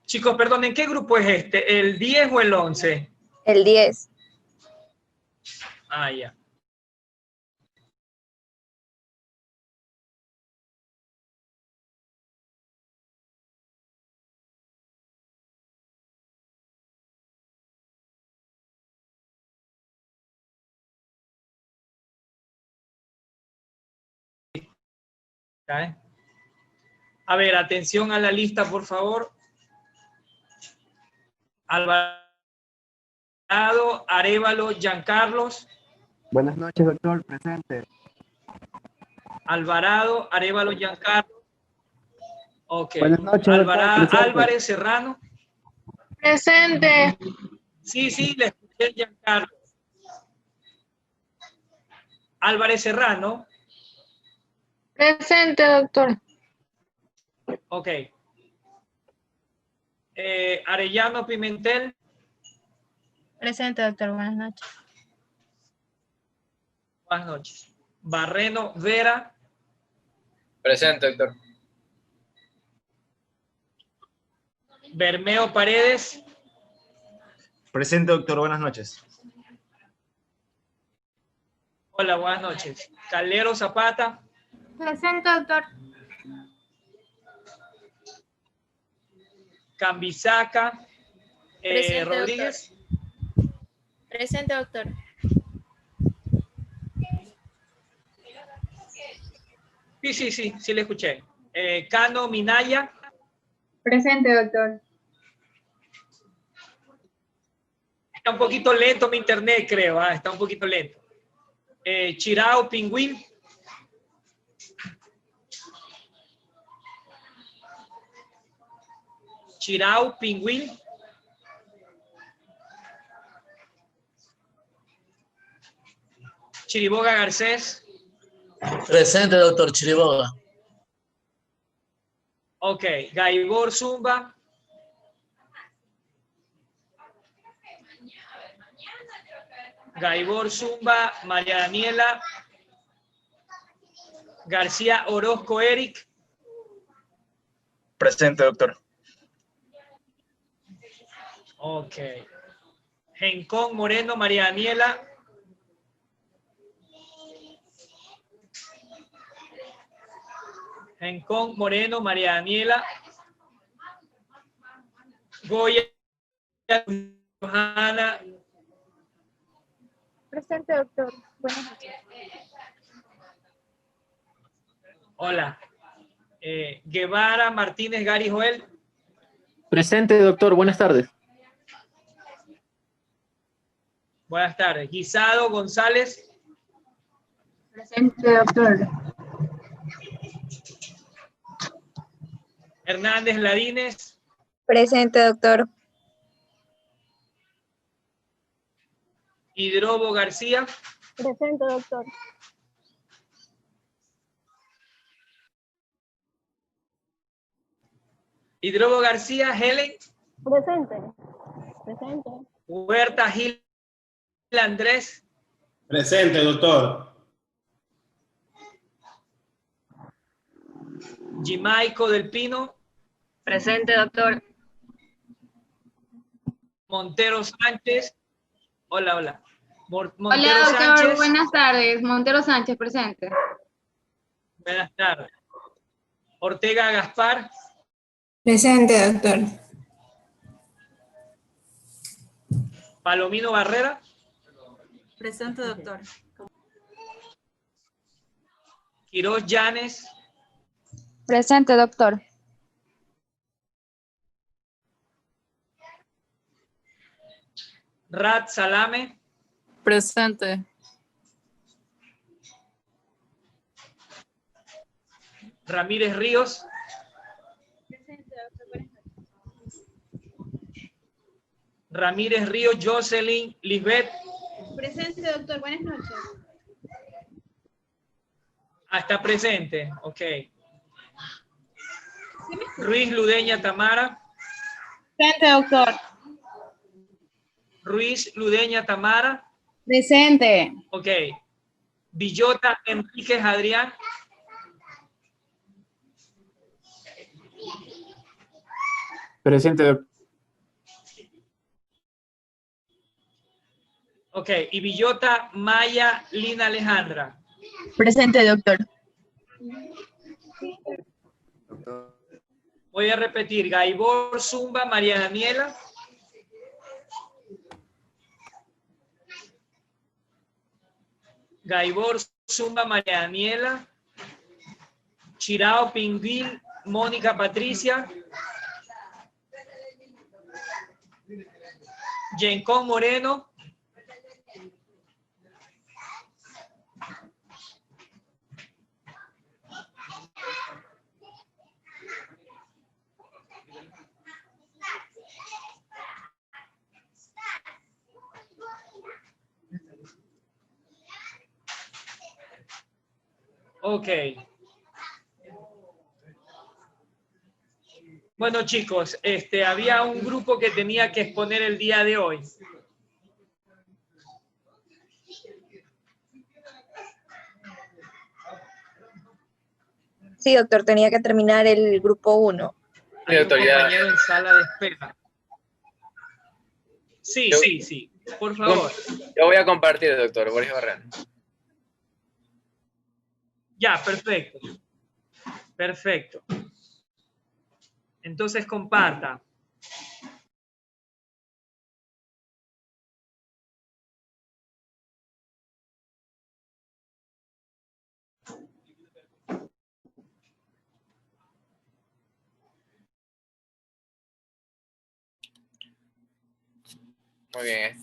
Chicos, perdón, ¿en qué grupo es este? ¿El 10 o el 11? El 10. Ah, ya. ¿Eh? A ver, atención a la lista, por favor. Alvarado, Arévalo, Giancarlos. Buenas noches, doctor. Presente. Alvarado, Arévalo, Giancarlos. Ok. Buenas noches, doctor. Presente. Álvarez Serrano. Presente. Sí, le escuché, Giancarlos. Álvarez Serrano. Presente, doctor. Ok. Arellano Pimentel. Presente, doctor. Buenas noches. Buenas noches. Barreno Vera. Presente, doctor. Bermeo Paredes. Presente, doctor. Buenas noches. Hola, buenas noches. Calero Zapata. Presente, doctor. Cambisaca. Presente, Rodríguez. Presente, doctor. Sí, le escuché. Cano Minaya. Presente, doctor. Está un poquito lento mi internet, creo. Está un poquito lento. Chirao Pingüín. Chirao Pingüín. Chiriboga Garcés. Presente, doctor Chiriboga. Ok. Gaibor Zumba. Gaibor Zumba. María Daniela. García Orozco Eric. Presente, doctor. Ok. Gencón Moreno María Daniela. Gencón Moreno María Daniela. Goya Johanna. Presente, doctor. Buenas noches. Hola. Guevara Martínez Gary Joel. Presente, doctor. Buenas tardes. Buenas tardes. Guisado González. Presente, doctor. Hernández Ladines. Presente, doctor. Hidrobo García. Presente, doctor. Hidrobo García Helen. Presente. Presente. Huerta Gil Andrés. Presente, doctor. Jimaico del Pino. Presente, doctor. Montero Sánchez. Hola. Montero Hola, doctor. Sánchez. Buenas tardes. Montero Sánchez, presente. Buenas tardes. Ortega Gaspar. Presente, doctor. Palomino Barrera. Presente, doctor. Quiroz Llanes. Presente, doctor. Rat Salame. Presente. Ramírez Ríos. Presente, doctor. Buenas noches. Ramírez Ríos Jocelyn Lisbeth. Presente, doctor. Buenas noches. Está presente. Ok. Ruiz Ludeña Tamara. Presente, doctor. Ruiz Ludeña Tamara. Presente. Ok. Villota Enríquez Adrián. Presente, doctor. Ok, y Villota Maya Lina Alejandra. Presente, doctor. Voy a repetir, Gaibor Zumba María Daniela. Gaibor Zumba María Daniela. Chirao Pinguín Mónica Patricia. Yencón Moreno. Ok. Bueno, chicos, había un grupo que tenía que exponer el día de hoy. Sí, doctor, tenía que terminar el grupo 1. Hay un doctor, ya. compañero en sala de espera. Sí, sí, sí. Por favor. Yo voy a compartir, doctor, Boris Barrera. Ya, perfecto. Perfecto. Entonces comparta. Muy bien,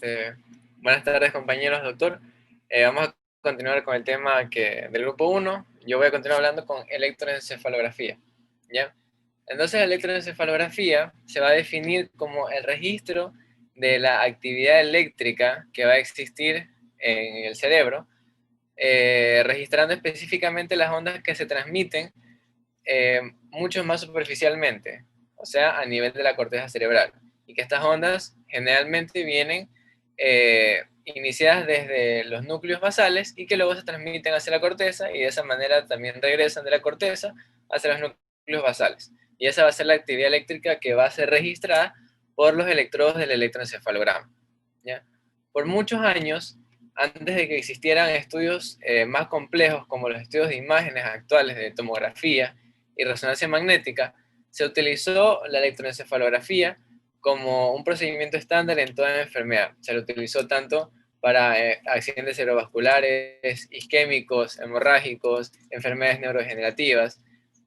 buenas tardes, compañeros, doctor. Vamos a continuar con el tema del grupo 1. Yo voy a continuar hablando con electroencefalografía, ¿ya? Entonces, la electroencefalografía se va a definir como el registro de la actividad eléctrica que va a existir en el cerebro, registrando específicamente las ondas que se transmiten mucho más superficialmente, o sea, a nivel de la corteza cerebral. Y que estas ondas generalmente vienen iniciadas desde los núcleos basales y que luego se transmiten hacia la corteza y de esa manera también regresan de la corteza hacia los núcleos basales. Y esa va a ser la actividad eléctrica que va a ser registrada por los electrodos del electroencefalograma, ¿ya? Por muchos años, antes de que existieran estudios más complejos como los estudios de imágenes actuales de tomografía y resonancia magnética, se utilizó la electroencefalografía como un procedimiento estándar en toda enfermedad. Se lo utilizó tanto para accidentes cerebrovasculares, isquémicos, hemorrágicos, enfermedades neurodegenerativas,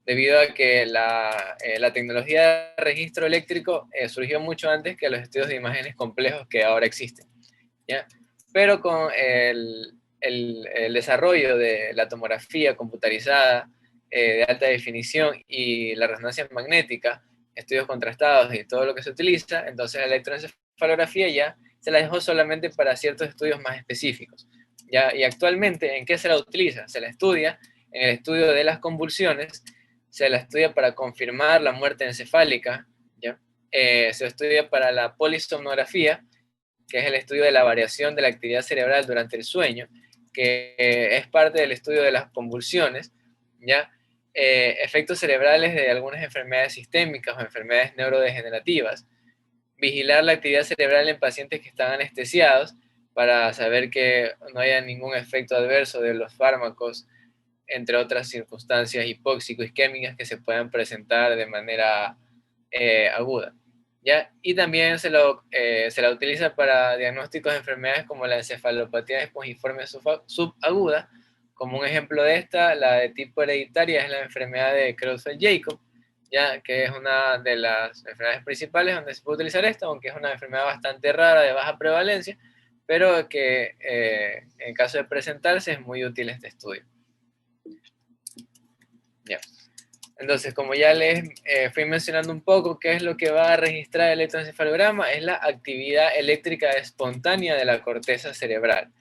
debido a que la tecnología de registro eléctrico surgió mucho antes que los estudios de imágenes complejos que ahora existen, ¿ya? Pero con el desarrollo de la tomografía computarizada de alta definición y la resonancia magnética, estudios contrastados y todo lo que se utiliza, entonces la electroencefalografía ya se la dejó solamente para ciertos estudios más específicos, ¿ya? Y actualmente, ¿en qué se la utiliza? Se la estudia en el estudio de las convulsiones, se la estudia para confirmar la muerte encefálica, ¿ya? Se estudia para la polisomnografía, que es el estudio de la variación de la actividad cerebral durante el sueño, que es parte del estudio de las convulsiones, ¿ya? Efectos cerebrales de algunas enfermedades sistémicas o enfermedades neurodegenerativas, vigilar la actividad cerebral en pacientes que están anestesiados para saber que no haya ningún efecto adverso de los fármacos, entre otras circunstancias hipóxico-isquémicas que se puedan presentar de manera aguda, ¿ya? Y también se la utiliza para diagnósticos de enfermedades como la encefalopatía espongiforme subaguda. Como un ejemplo de esta, la de tipo hereditaria es la enfermedad de Creutzfeldt-Jakob, ya que es una de las enfermedades principales donde se puede utilizar esta, aunque es una enfermedad bastante rara de baja prevalencia, pero que en caso de presentarse es muy útil este estudio. Ya. Entonces, como ya les fui mencionando un poco qué es lo que va a registrar el electroencefalograma, es la actividad eléctrica espontánea de la corteza cerebral.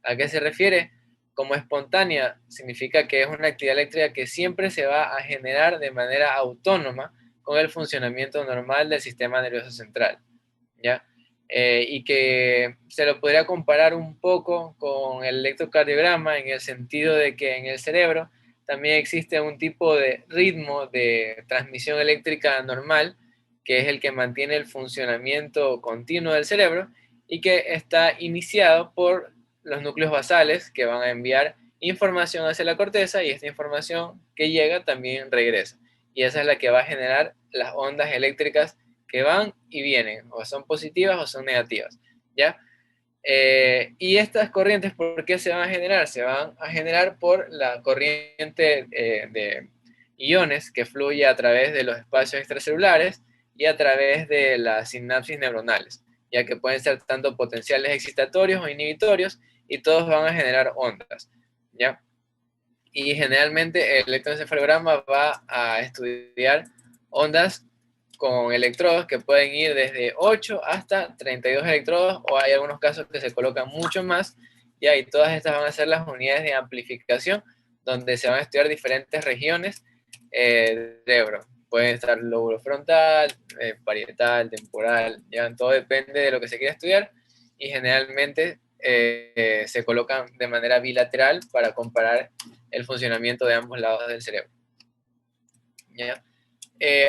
¿A qué se refiere? Como espontánea significa que es una actividad eléctrica que siempre se va a generar de manera autónoma con el funcionamiento normal del sistema nervioso central, ¿ya? Y que se lo podría comparar un poco con el electrocardiograma en el sentido de que en el cerebro también existe un tipo de ritmo de transmisión eléctrica normal que es el que mantiene el funcionamiento continuo del cerebro y que está iniciado por los núcleos basales que van a enviar información hacia la corteza y esta información que llega también regresa. Y esa es la que va a generar las ondas eléctricas que van y vienen, o son positivas o son negativas, ¿ya? Y estas corrientes, ¿por qué se van a generar? Se van a generar por la corriente de iones que fluye a través de los espacios extracelulares y a través de las sinapsis neuronales, ya que pueden ser tanto potenciales excitatorios o inhibitorios y todos van a generar ondas, ¿ya? Y generalmente el electroencefalograma va a estudiar ondas con electrodos que pueden ir desde 8 hasta 32 electrodos, o hay algunos casos que se colocan mucho más, ¿ya? Y todas estas van a ser las unidades de amplificación, donde se van a estudiar diferentes regiones del cerebro. Pueden estar lóbulo frontal, parietal, temporal, ¿ya? Todo depende de lo que se quiera estudiar, y generalmente se colocan de manera bilateral para comparar el funcionamiento de ambos lados del cerebro, ¿ya?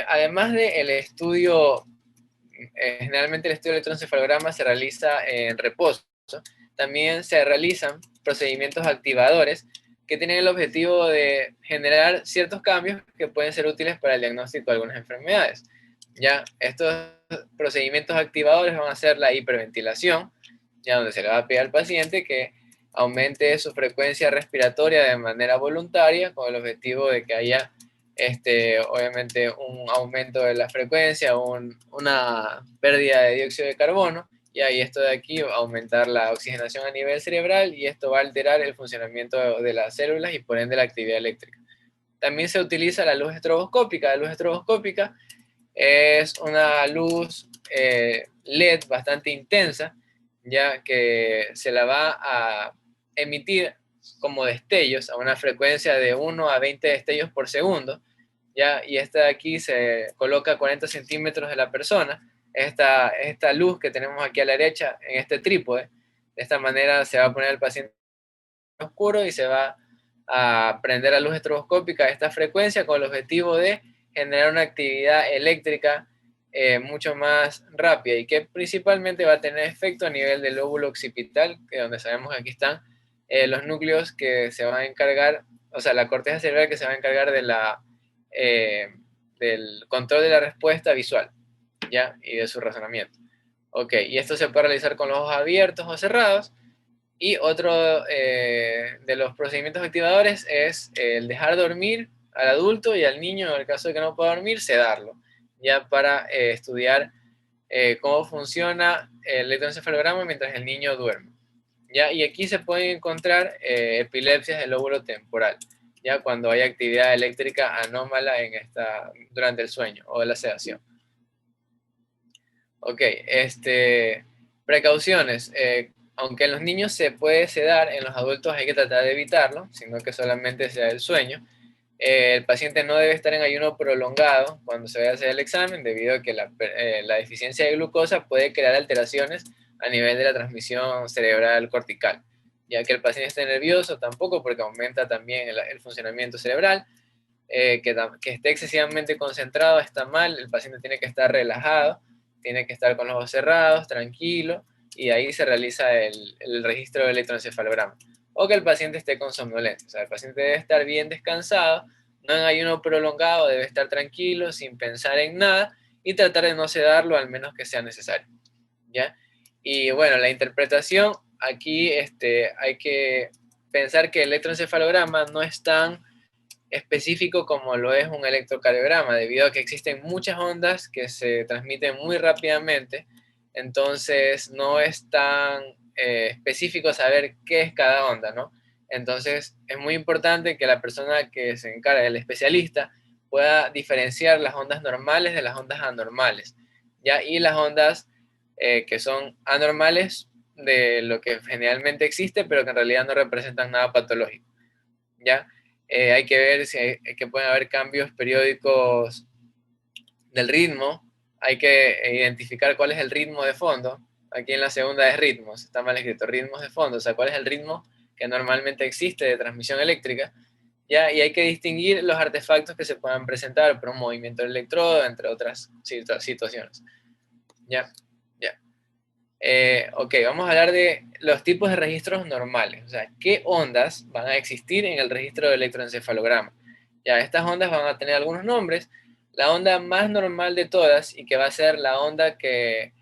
Además del estudio, generalmente el estudio de electroencefalograma se realiza en reposo, también se realizan procedimientos activadores que tienen el objetivo de generar ciertos cambios que pueden ser útiles para el diagnóstico de algunas enfermedades, ¿ya? Estos procedimientos activadores van a ser la hiperventilación, ya, donde se le va a pedir al paciente que aumente su frecuencia respiratoria de manera voluntaria con el objetivo de que haya obviamente un aumento de la frecuencia, una pérdida de dióxido de carbono, y ahí esto de aquí va a aumentar la oxigenación a nivel cerebral y esto va a alterar el funcionamiento de las células y por ende la actividad eléctrica. También se utiliza la luz estroboscópica. La luz estroboscópica es una luz LED bastante intensa, ya que se la va a emitir como destellos a una frecuencia de 1 a 20 destellos por segundo, ¿ya? Y esta de aquí se coloca a 40 centímetros de la persona. Esta luz que tenemos aquí a la derecha en este trípode, de esta manera se va a poner el paciente oscuro y se va a prender la luz estroboscópica a esta frecuencia con el objetivo de generar una actividad eléctrica mucho más rápida y que principalmente va a tener efecto a nivel del lóbulo occipital, que donde sabemos que aquí están los núcleos que se van a encargar, o sea, la corteza cerebral que se va a encargar de del control de la respuesta visual, ¿ya? Y de su razonamiento. Ok, y esto se puede realizar con los ojos abiertos o cerrados. Y otro de los procedimientos activadores es el dejar dormir al adulto y al niño, en el caso de que no pueda dormir, sedarlo, ya para estudiar cómo funciona el electroencefalograma mientras el niño duerme, ¿ya? Y aquí se pueden encontrar epilepsias del lóbulo temporal, ya cuando hay actividad eléctrica anómala durante el sueño o la sedación. Ok, precauciones. Aunque en los niños se puede sedar, en los adultos hay que tratar de evitarlo, sino que solamente sea el sueño. El paciente no debe estar en ayuno prolongado cuando se vaya a hacer el examen, debido a que la deficiencia de glucosa puede crear alteraciones a nivel de la transmisión cerebral cortical. Ya que el paciente esté nervioso tampoco, porque aumenta también el funcionamiento cerebral. Que esté excesivamente concentrado está mal, el paciente tiene que estar relajado, tiene que estar con los ojos cerrados, tranquilo, y ahí se realiza el registro del electroencefalograma. O que el paciente esté con somnolencia. O sea, el paciente debe estar bien descansado, no en ayuno prolongado, debe estar tranquilo, sin pensar en nada, y tratar de no sedarlo al menos que sea necesario, ¿ya? Y bueno, la interpretación, aquí hay que pensar que el electroencefalograma no es tan específico como lo es un electrocardiograma, debido a que existen muchas ondas que se transmiten muy rápidamente. Entonces no es tan específico saber qué es cada onda, ¿no? Entonces es muy importante que la persona que se encarga, el especialista, pueda diferenciar las ondas normales de las ondas anormales, ¿ya? Y las ondas que son anormales de lo que generalmente existe, pero que en realidad no representan nada patológico, ¿ya? Hay que ver que pueden haber cambios periódicos del ritmo. Hay que identificar cuál es el ritmo de fondo. Aquí en la segunda es ritmos, está mal escrito, ritmos de fondo, o sea, cuál es el ritmo que normalmente existe de transmisión eléctrica, ¿ya? Y hay que distinguir los artefactos que se puedan presentar por un movimiento del electrodo, entre otras situaciones, ¿ya? Ya. Ok, vamos a hablar de los tipos de registros normales, o sea, qué ondas van a existir en el registro de electroencefalograma. Ya, estas ondas van a tener algunos nombres. La onda más normal de todas, y que va a ser la onda que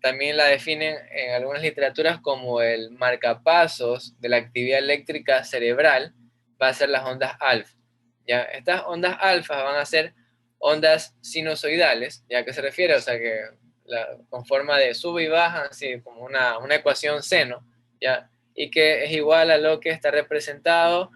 también la definen en algunas literaturas como el marcapasos de la actividad eléctrica cerebral, va a ser las ondas alfa. ¿Ya? Estas ondas alfa van a ser ondas sinusoidales, ¿ya? ¿A qué se refiere? O sea que con forma de sube y baja, así como una ecuación seno, ¿ya? Y que es igual a lo que está representado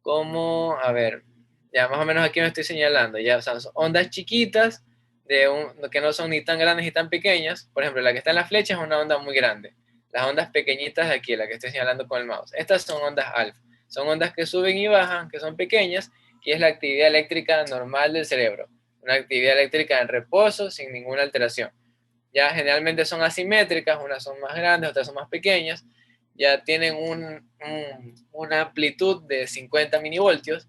como, a ver, ya más o menos aquí me estoy señalando, ya, o sea, son ondas chiquitas que no son ni tan grandes ni tan pequeñas. Por ejemplo, la que está en la flecha es una onda muy grande. Las ondas pequeñitas de aquí, la que estoy señalando con el mouse, estas son ondas alfa. Son ondas que suben y bajan, que son pequeñas, y es la actividad eléctrica normal del cerebro. Una actividad eléctrica en reposo, sin ninguna alteración. Ya generalmente son asimétricas, unas son más grandes, otras son más pequeñas. Ya tienen una amplitud de 50 milivoltios.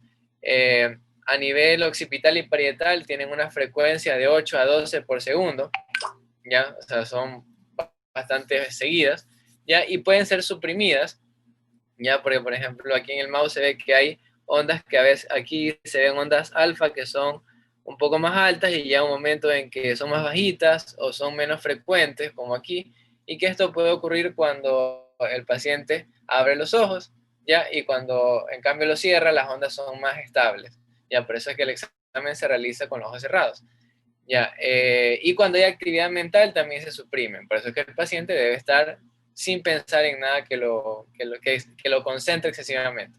A nivel occipital y parietal tienen una frecuencia de 8 a 12 por segundo, ¿ya? O sea, son bastante seguidas, ¿ya? Y pueden ser suprimidas, ¿ya? Porque, por ejemplo, aquí en el mouse se ve que hay ondas que a veces aquí se ven ondas alfa que son un poco más altas y ya un momento en que son más bajitas o son menos frecuentes, como aquí, y que esto puede ocurrir cuando el paciente abre los ojos, ¿ya? Y cuando en cambio lo cierra, las ondas son más estables, ¿ya? Por eso es que el examen se realiza con los ojos cerrados, ¿ya? Y cuando hay actividad mental también se suprimen, por eso es que el paciente debe estar sin pensar en nada que lo concentre excesivamente,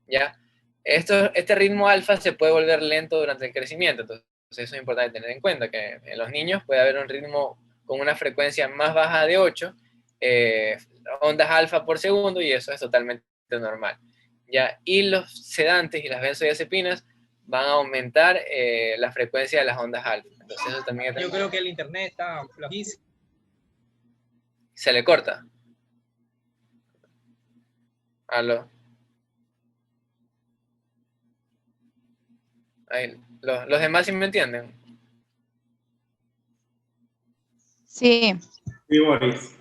¿ya? Este ritmo alfa se puede volver lento durante el crecimiento, entonces eso es importante tener en cuenta, que en los niños puede haber un ritmo con una frecuencia más baja de 8 ondas alfa por segundo, y eso es totalmente normal, ¿ya? Y los sedantes y las benzodiazepinas van a aumentar la frecuencia de las ondas alfa. Entonces eso también Yo creo que el internet está flojísimo. se le corta. Aló. Ahí, los demás sí me entienden. Sí. Sí, Boris.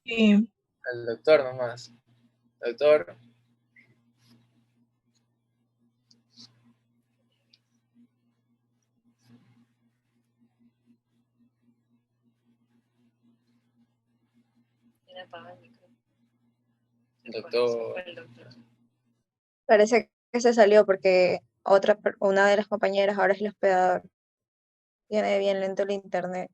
Sí. El doctor nomás. Doctor. Doctor. Parece que se salió porque una de las compañeras ahora es el hospedador. Tiene bien lento el internet.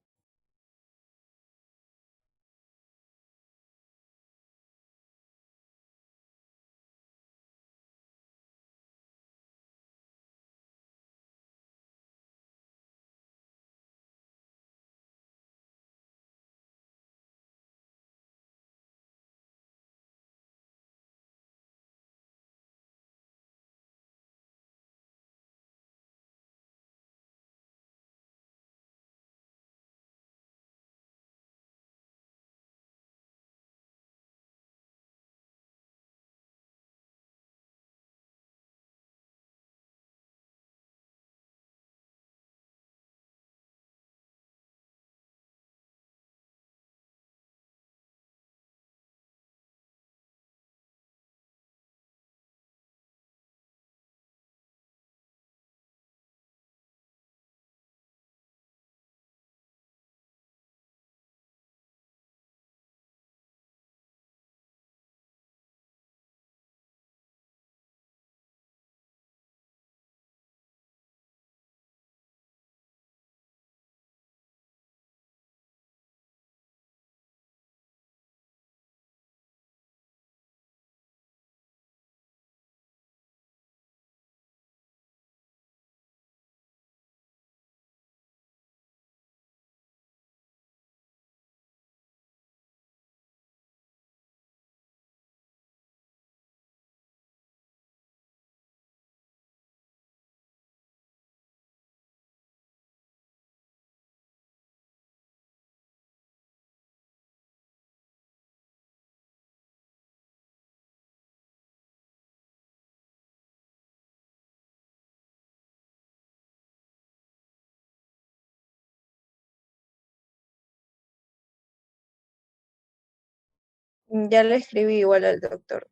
Ya le escribí igual al doctor.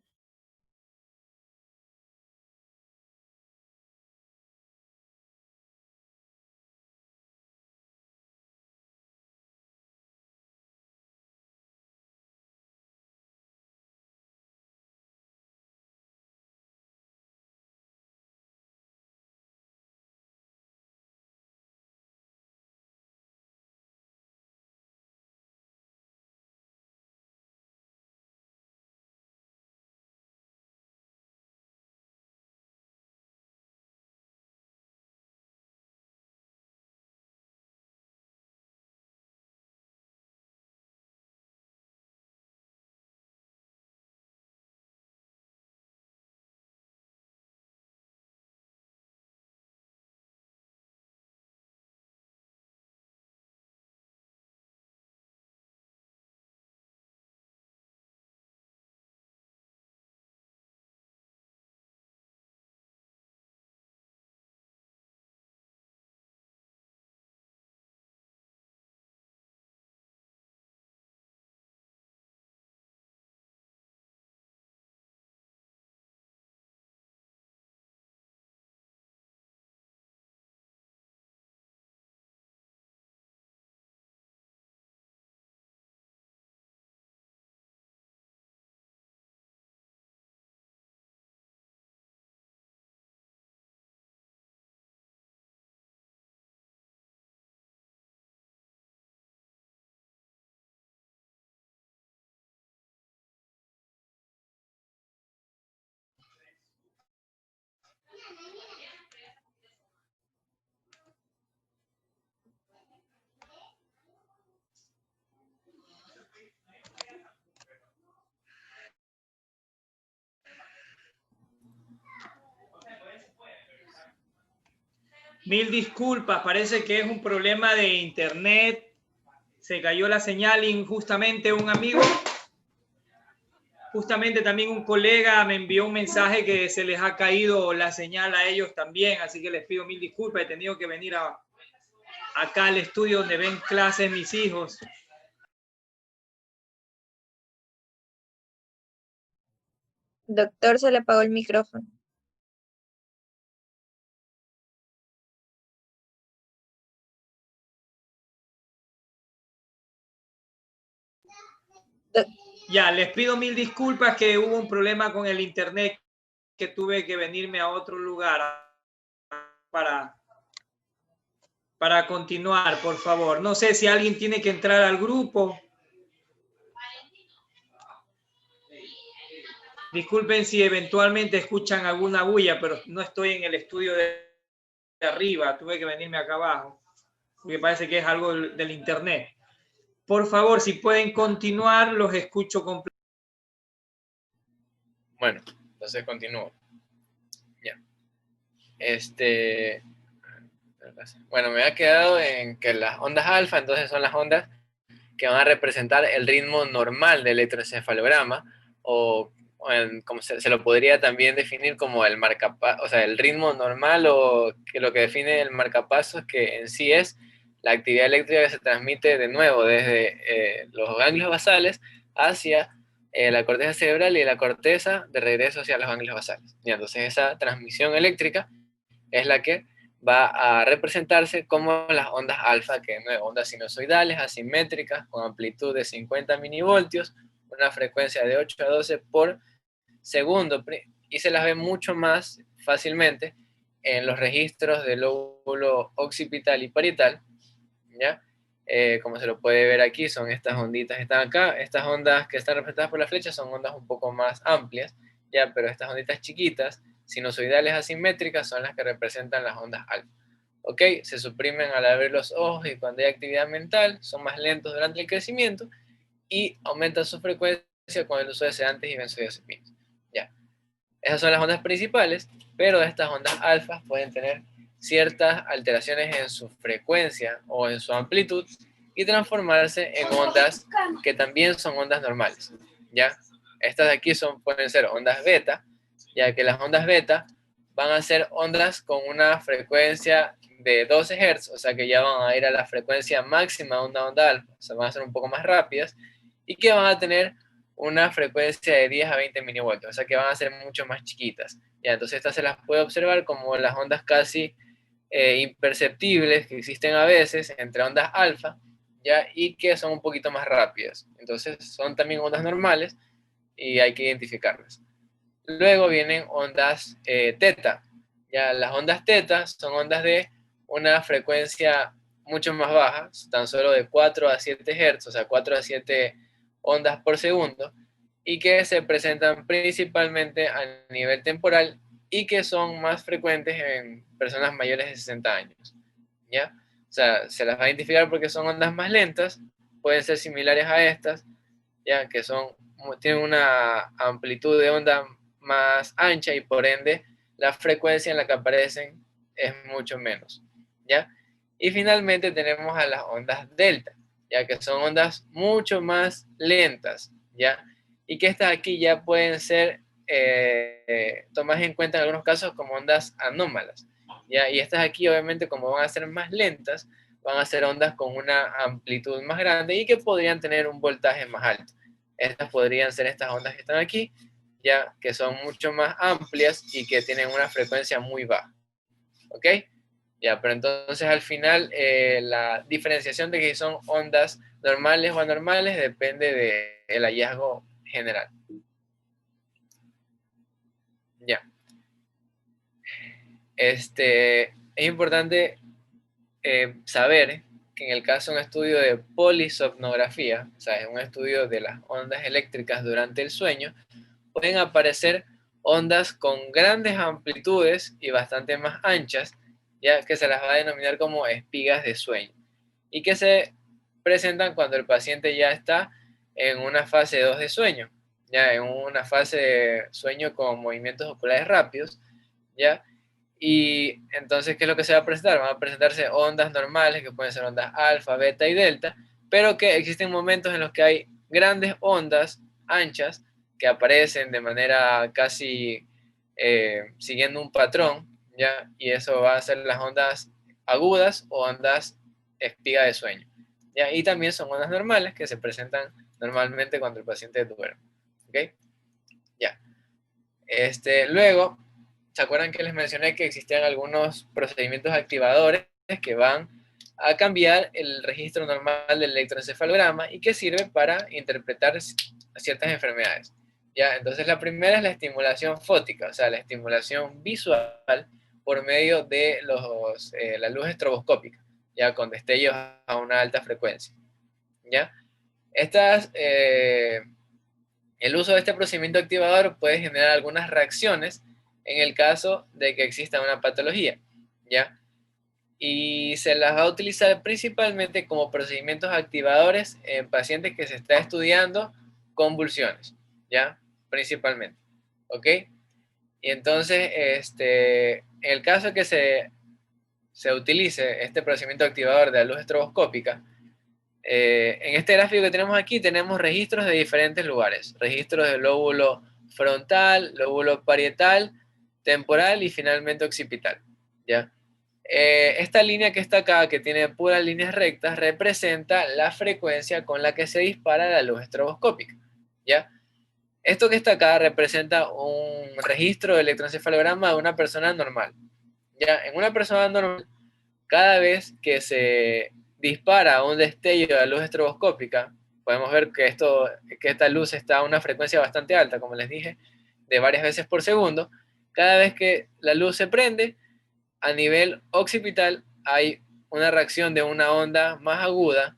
Mil disculpas, parece que es un problema de internet. Se cayó la señal injustamente. Un amigo, justamente también un colega me envió un mensaje que se les ha caído la señal a ellos también, así que les pido mil disculpas. He tenido que venir acá al estudio donde ven clases mis hijos. Doctor, se le apagó el micrófono. Ya, les pido mil disculpas que hubo un problema con el internet, que tuve que venirme a otro lugar para continuar, por favor. No sé si alguien tiene que entrar al grupo. Disculpen si eventualmente escuchan alguna bulla, pero no estoy en el estudio de arriba. Tuve que venirme acá abajo, porque parece que es algo del internet. Por favor, si pueden continuar, los escucho completamente. Bueno, entonces continúo. Ya. Bueno, me ha quedado en que las ondas alfa, entonces son las ondas que van a representar el ritmo normal del electroencefalograma, o como se lo podría también definir como el marcapaso, o sea, el ritmo normal, o que lo que define el marcapaso es que en sí es la actividad eléctrica que se transmite de nuevo desde los ganglios basales hacia la corteza cerebral, y la corteza de regreso hacia los ganglios basales. Y entonces esa transmisión eléctrica es la que va a representarse como las ondas alfa, que son ondas sinusoidales, asimétricas, con amplitud de 50 milivoltios, una frecuencia de 8 a 12 por segundo, y se las ve mucho más fácilmente en los registros del lóbulo occipital y parietal, ¿ya? Como se lo puede ver aquí, son estas onditas que están acá. Estas ondas que están representadas por la flecha son ondas un poco más amplias, ¿ya? Pero estas onditas chiquitas, sinusoidales asimétricas, son las que representan las ondas alfa. ¿Ok? Se suprimen al abrir los ojos y cuando hay actividad mental, son más lentos durante el crecimiento y aumentan su frecuencia con el uso de sedantes y benzodiazepinas. Ya. Esas son las ondas principales, pero estas ondas alfas pueden tener ciertas alteraciones en su frecuencia o en su amplitud y transformarse en ondas que también son ondas normales, ¿ya? Estas de aquí pueden ser ondas beta, ya que las ondas beta van a ser ondas con una frecuencia de 12 Hz, o sea que ya van a ir a la frecuencia máxima de una onda alfa, o sea, van a ser un poco más rápidas y que van a tener una frecuencia de 10 a 20 milivoltios, o sea que van a ser mucho más chiquitas. ¿Ya? Entonces estas se las puede observar como las ondas casi imperceptibles que existen a veces entre ondas alfa, ¿ya? Y que son un poquito más rápidas. Entonces son también ondas normales y hay que identificarlas. Luego vienen ondas teta. Ya, las ondas teta son ondas de una frecuencia mucho más baja, tan solo de 4 a 7 Hz, o sea, 4 a 7 ondas por segundo, y que se presentan principalmente a nivel temporal y que son más frecuentes en personas mayores de 60 años. ¿Ya? O sea, se las va a identificar porque son ondas más lentas, pueden ser similares a estas, ya que tienen una amplitud de onda más ancha y por ende la frecuencia en la que aparecen es mucho menos, ¿ya? Y finalmente tenemos a las ondas delta, ya que son ondas mucho más lentas, ¿ya? Y que estas aquí ya pueden ser tomadas en cuenta en algunos casos como ondas anómalas, ¿ya? Y estas aquí obviamente como van a ser más lentas, van a ser ondas con una amplitud más grande y que podrían tener un voltaje más alto. Estas podrían ser estas ondas que están aquí, ya que son mucho más amplias y que tienen una frecuencia muy baja. ¿Ok? Ya, pero entonces al final la diferenciación de que son ondas normales o anormales depende del hallazgo general. Ya. Es importante saber que en el caso de un estudio de polisomnografía, o sea, es un estudio de las ondas eléctricas durante el sueño, pueden aparecer ondas con grandes amplitudes y bastante más anchas, ya que se las va a denominar como espigas de sueño, y que se presentan cuando el paciente ya está en una fase 2 de sueño, ya en una fase de sueño con movimientos oculares rápidos, ya. Y entonces, ¿qué es lo que se va a presentar? Van a presentarse ondas normales, que pueden ser ondas alfa, beta y delta, pero que existen momentos en los que hay grandes ondas anchas que aparecen de manera casi siguiendo un patrón, ¿ya? Y eso va a ser las ondas agudas o ondas espiga de sueño, ¿ya? Y también son ondas normales que se presentan normalmente cuando el paciente duerme, ¿ok? Ya. Luego, ¿se acuerdan que les mencioné que existían algunos procedimientos activadores que van a cambiar el registro normal del electroencefalograma y que sirve para interpretar ciertas enfermedades? ¿Ya? Entonces la primera es la estimulación fótica, o sea, la estimulación visual por medio de la luz estroboscópica, ya con destellos a una alta frecuencia. ¿Ya? El uso de este procedimiento activador puede generar algunas reacciones en el caso de que exista una patología, ¿ya? Y se las va a utilizar principalmente como procedimientos activadores en pacientes que se está estudiando convulsiones, ¿ya? Principalmente, ¿ok? Y entonces, en el caso que se utilice este procedimiento activador de la luz estroboscópica, en este gráfico que tenemos aquí tenemos registros de diferentes lugares, registros del lóbulo frontal, lóbulo parietal, temporal y finalmente occipital, ¿ya? Esta línea que está acá, que tiene puras líneas rectas, representa la frecuencia con la que se dispara la luz estroboscópica, ¿ya? Esto que está acá representa un registro de electroencefalograma de una persona normal, ¿ya? En una persona normal, cada vez que se dispara un destello de la luz estroboscópica, podemos ver que esta luz está a una frecuencia bastante alta, como les dije, de varias veces por segundo. Cada vez que la luz se prende, a nivel occipital hay una reacción de una onda más aguda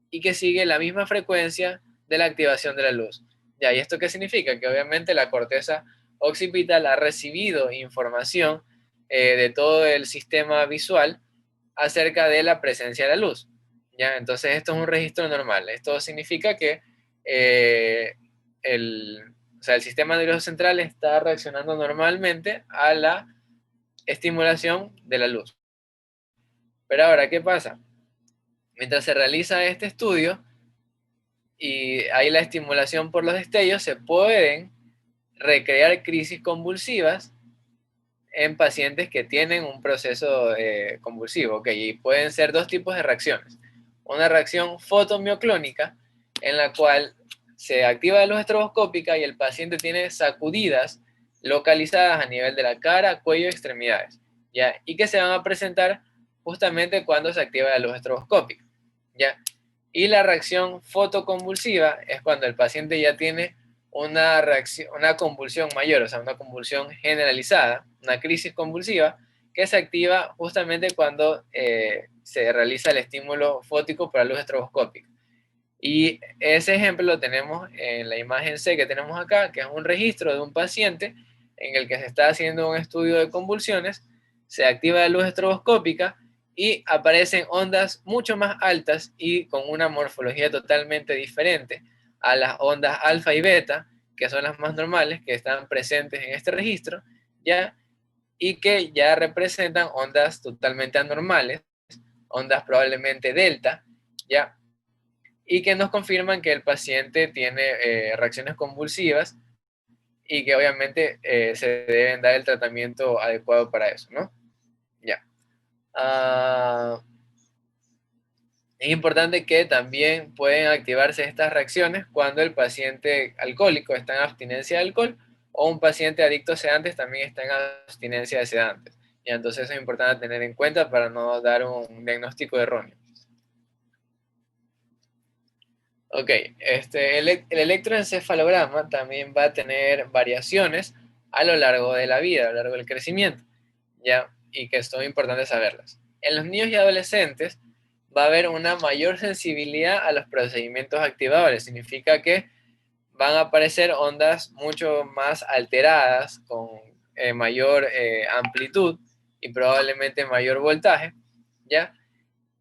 y que sigue la misma frecuencia de la activación de la luz. ¿Ya? ¿Y esto qué significa? Que obviamente la corteza occipital ha recibido información de todo el sistema visual acerca de la presencia de la luz, ¿ya? Entonces esto es un registro normal. Esto significa que el sistema nervioso central está reaccionando normalmente a la estimulación de la luz. Pero ahora, ¿qué pasa? Mientras se realiza este estudio y hay la estimulación por los destellos, se pueden recrear crisis convulsivas en pacientes que tienen un proceso convulsivo, ¿ok? Y pueden ser dos tipos de reacciones. Una reacción fotomioclónica, en la cual se activa la luz estroboscópica y el paciente tiene sacudidas localizadas a nivel de la cara, cuello y extremidades, ¿ya? Y que se van a presentar justamente cuando se activa la luz estroboscópica, ¿ya? Y la reacción fotoconvulsiva es cuando el paciente ya tiene una reacción, una convulsión mayor, o sea, una convulsión generalizada, una crisis convulsiva, que se activa justamente cuando se realiza el estímulo fótico por la luz estroboscópica. Y ese ejemplo lo tenemos en la imagen C que tenemos acá, que es un registro de un paciente en el que se está haciendo un estudio de convulsiones, se activa la luz estroboscópica y aparecen ondas mucho más altas y con una morfología totalmente diferente a las ondas alfa y beta, que son las más normales, que están presentes en este registro, ¿ya? Y que ya representan ondas totalmente anormales, ondas probablemente delta, ¿ya? Y que nos confirman que el paciente tiene reacciones convulsivas y que obviamente se deben dar el tratamiento adecuado para eso, ¿no? Ya. Es importante que también pueden activarse estas reacciones cuando el paciente alcohólico está en abstinencia de alcohol o un paciente adicto a sedantes también está en abstinencia de sedantes. Y entonces eso es importante tener en cuenta para no dar un diagnóstico erróneo. Ok, el electroencefalograma también va a tener variaciones a lo largo de la vida, a lo largo del crecimiento, ¿ya? Y que son importantes saberlas. En los niños y adolescentes va a haber una mayor sensibilidad a los procedimientos activadores. Significa que van a aparecer ondas mucho más alteradas, con mayor amplitud y probablemente mayor voltaje, ¿ya?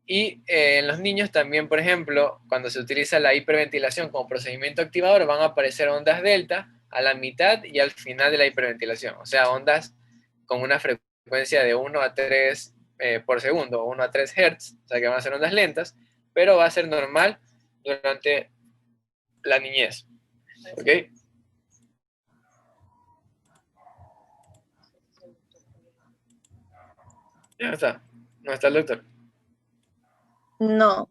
Y en los niños también, por ejemplo, cuando se utiliza la hiperventilación como procedimiento activador, van a aparecer ondas delta a la mitad y al final de la hiperventilación. O sea, ondas con una frecuencia de 1 a 3 por segundo, o 1 a 3 Hz, o sea que van a ser ondas lentas, pero va a ser normal durante la niñez. ¿Ok? Ya está. No está el doctor. No.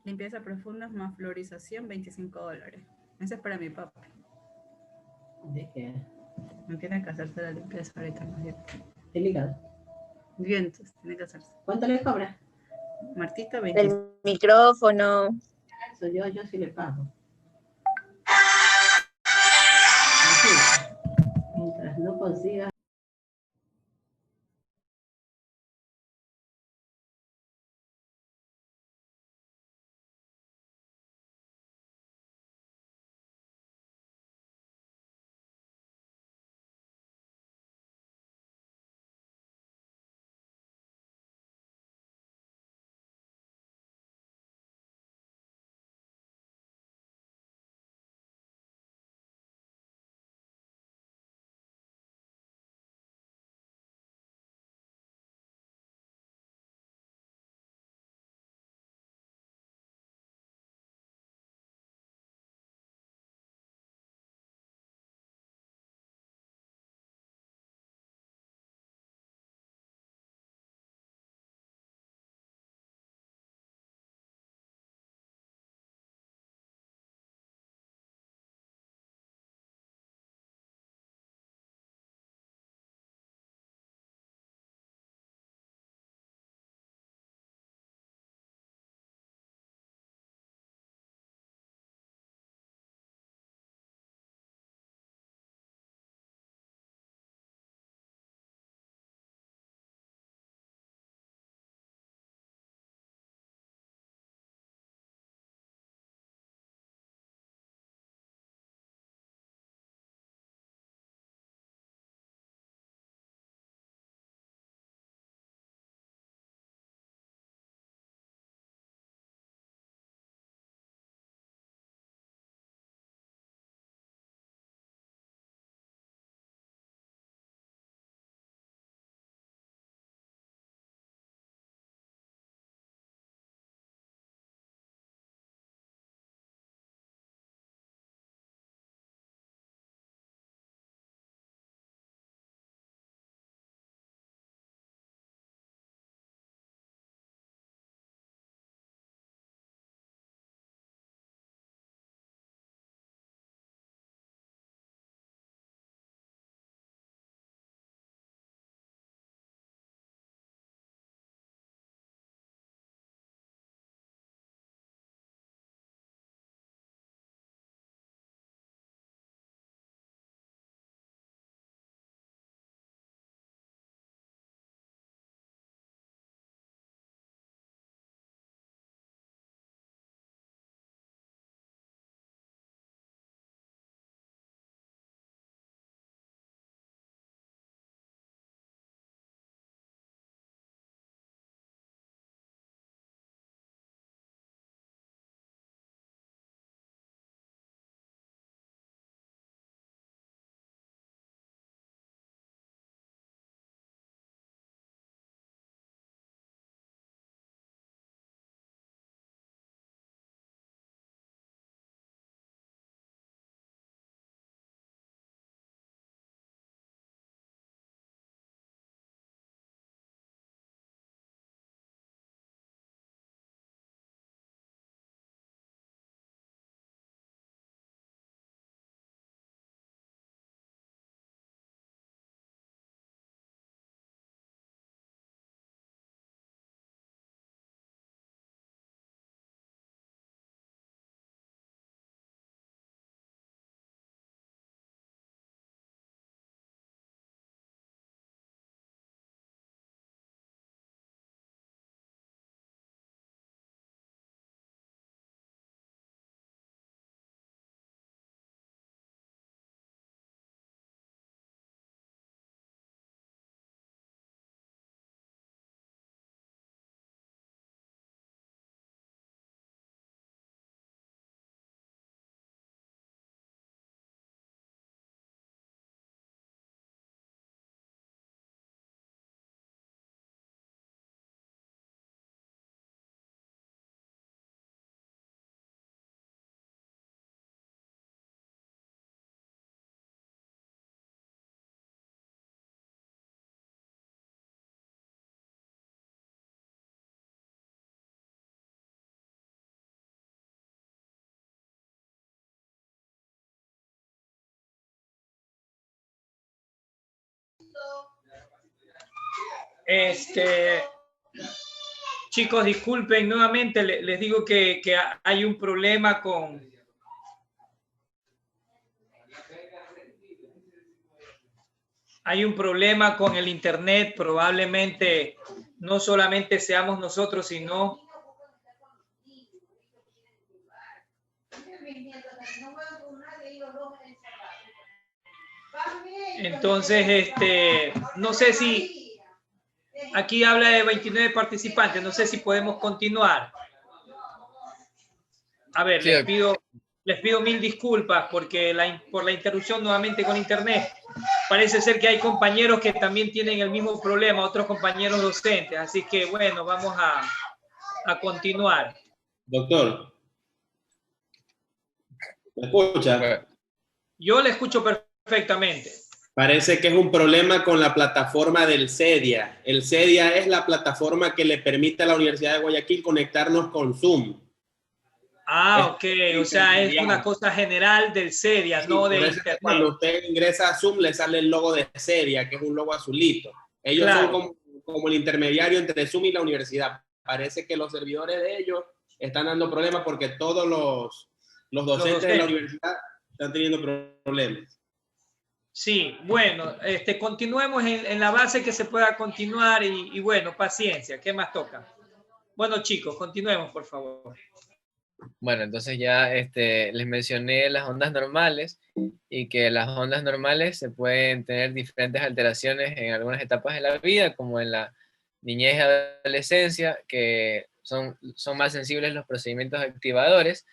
Limpieza profunda más florización, $25. Ese es para mi papi. ¿De qué? No tiene que hacerse la limpieza ahorita. ¿El hígado? Vientos, tiene que hacerse. ¿Cuánto le cobra? Martita, 25. El micrófono. Eso yo sí le pago. Mientras no consiga Chicos, disculpen nuevamente, les digo que hay un problema con... Hay un problema con el internet, probablemente no solamente seamos nosotros, sino... Entonces, no sé si... Aquí habla de 29 participantes, no sé si podemos continuar. A ver, Sí, les pido mil disculpas porque por la interrupción nuevamente con internet. Parece ser que hay compañeros que también tienen el mismo problema, otros compañeros docentes. Así que bueno, vamos a continuar. Doctor. ¿Me escucha? Yo le escucho perfectamente. Parece que es un problema con la plataforma del CEDIA. El CEDIA es la plataforma que le permite a la Universidad de Guayaquil conectarnos con Zoom. Ah, ok. O sea, es una cosa general del CEDIA, sí, no de por eso internet. Cuando usted ingresa a Zoom, le sale el logo de CEDIA, que es un logo azulito. Ellos Claro. son como el intermediario entre Zoom y la universidad. Parece que los servidores de ellos están dando problemas porque todos los docentes de la universidad están teniendo problemas. Sí, bueno, continuemos en la base que se pueda continuar y bueno, paciencia, ¿qué más toca? Bueno, chicos, continuemos, por favor. Bueno, entonces ya les mencioné las ondas normales y que las ondas normales se pueden tener diferentes alteraciones en algunas etapas de la vida, como en la niñez y adolescencia, que son más sensibles los procedimientos activadores,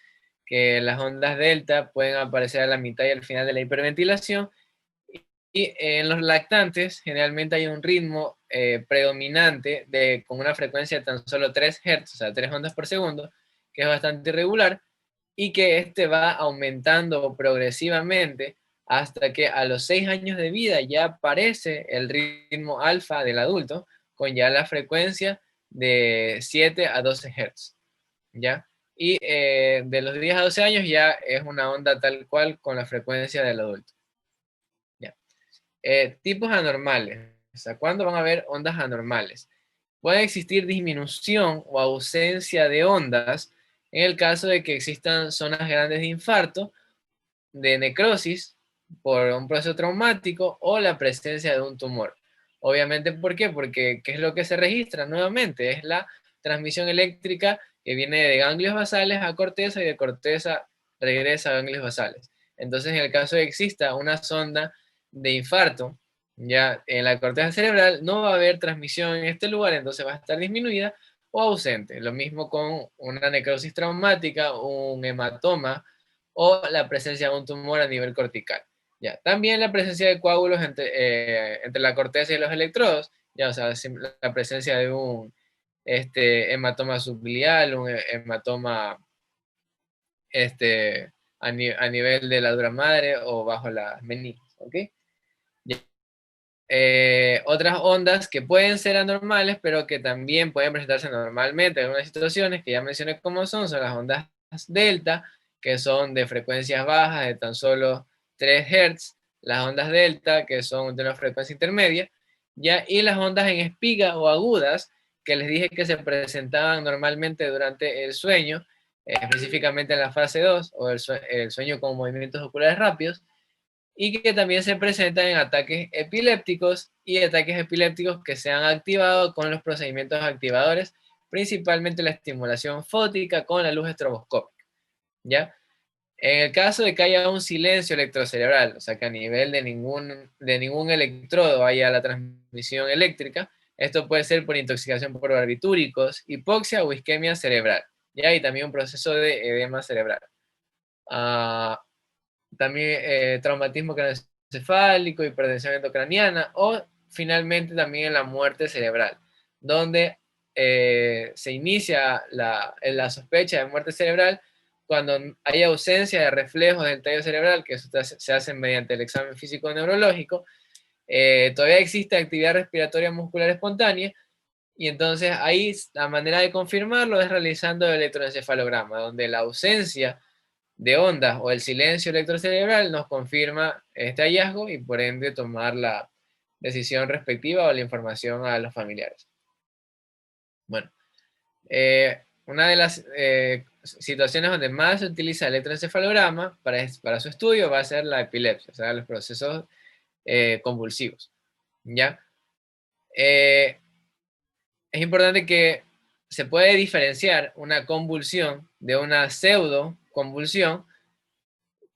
que las ondas delta pueden aparecer a la mitad y al final de la hiperventilación, y en los lactantes generalmente hay un ritmo predominante con una frecuencia de tan solo 3 Hz, o sea, 3 ondas por segundo, que es bastante irregular, y que va aumentando progresivamente hasta que a los 6 años de vida ya aparece el ritmo alfa del adulto, con ya la frecuencia de 7 a 12 Hz, ¿ya? Y de los 10 a 12 años ya es una onda tal cual con la frecuencia del adulto. Tipos anormales. O sea, ¿cuándo van a haber ondas anormales? Puede existir disminución o ausencia de ondas en el caso de que existan zonas grandes de infarto, de necrosis por un proceso traumático o la presencia de un tumor. Obviamente, ¿por qué? Porque ¿qué es lo que se registra nuevamente? Es la transmisión eléctrica que viene de ganglios basales a corteza y de corteza regresa a ganglios basales. Entonces, en el caso de que exista una sonda de infarto, ya en la corteza cerebral no va a haber transmisión en este lugar, entonces va a estar disminuida o ausente. Lo mismo con una necrosis traumática, un hematoma o la presencia de un tumor a nivel cortical. Ya, también la presencia de coágulos entre la corteza y los electrodos, ya, o sea, la presencia de un hematoma subbiliar, un hematoma a nivel de la dura madre o bajo las meninges, ¿ok? Otras ondas que pueden ser anormales, pero que también pueden presentarse normalmente en algunas situaciones que ya mencioné cómo son las ondas delta, que son de frecuencias bajas de tan solo 3 Hz, las ondas delta, que son de una frecuencia intermedia, ¿ya? Y las ondas en espiga o agudas, que les dije que se presentaban normalmente durante el sueño, específicamente en la fase 2, o el sueño con movimientos oculares rápidos, y que también se presentan en ataques epilépticos y ataques epilépticos que se han activado con los procedimientos activadores, principalmente la estimulación fótica con la luz estroboscópica, ¿ya? En el caso de que haya un silencio electrocerebral, o sea que a nivel de ningún electrodo haya la transmisión eléctrica, esto puede ser por intoxicación por barbitúricos, hipoxia o isquemia cerebral, ¿ya? Y también un proceso de edema cerebral. También traumatismo craneoencefálico, hipertensión endocraniana o finalmente también la muerte cerebral, donde se inicia la sospecha de muerte cerebral cuando hay ausencia de reflejos del tallo cerebral, que eso se hace mediante el examen físico neurológico. Todavía existe actividad respiratoria muscular espontánea, y entonces ahí la manera de confirmarlo es realizando el electroencefalograma, donde la ausencia de ondas o el silencio electrocerebral nos confirma este hallazgo y por ende tomar decisión respectiva o la información a los familiares. Bueno, una de las situaciones donde más se utiliza el electroencefalograma para su estudio va a ser la epilepsia, o sea, los procesos convulsivos. ¿Ya? Es importante que se puede diferenciar una convulsión de una pseudoconvulsión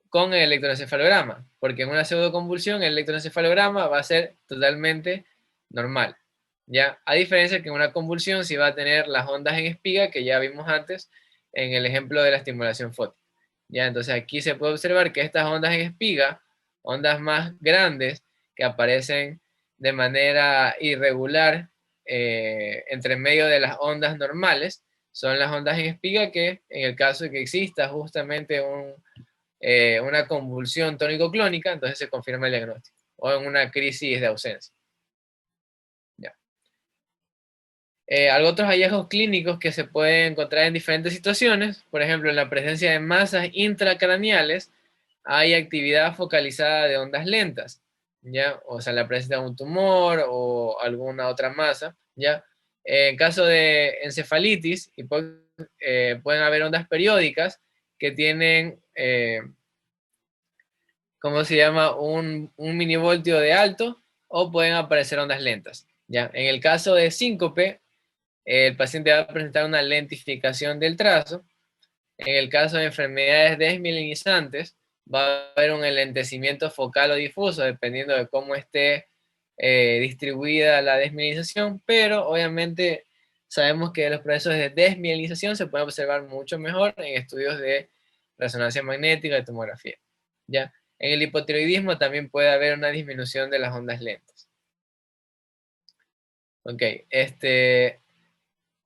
con el electroencefalograma, porque en una pseudoconvulsión el electroencefalograma va a ser totalmente normal, ¿ya? A diferencia que en una convulsión sí va a tener las ondas en espiga que ya vimos antes en el ejemplo de la estimulación fótica, ¿ya? Entonces aquí se puede observar que estas ondas en espiga, ondas más grandes que aparecen de manera irregular entre medio de las ondas normales, son las ondas en espiga que en el caso de que exista justamente una convulsión tónico-clónica, entonces se confirma el diagnóstico, o en una crisis de ausencia. Ya. Otros hallazgos clínicos que se pueden encontrar en diferentes situaciones, por ejemplo, en la presencia de masas intracraneales, hay actividad focalizada de ondas lentas, ¿ya? O sea, la presencia de un tumor o alguna otra masa, ¿ya? En caso de encefalitis, pueden haber ondas periódicas que tienen, ¿cómo se llama? Un milivoltio de alto, o pueden aparecer ondas lentas, ¿ya? En el caso de síncope, el paciente va a presentar una lentificación del trazo. En el caso de enfermedades desmielinizantes, va a haber un enlentecimiento focal o difuso, dependiendo de cómo esté distribuida la desmielinización, pero obviamente sabemos que los procesos de desmielinización se pueden observar mucho mejor en estudios de resonancia magnética y tomografía, ¿ya? En el hipotiroidismo también puede haber una disminución de las ondas lentas. Ok,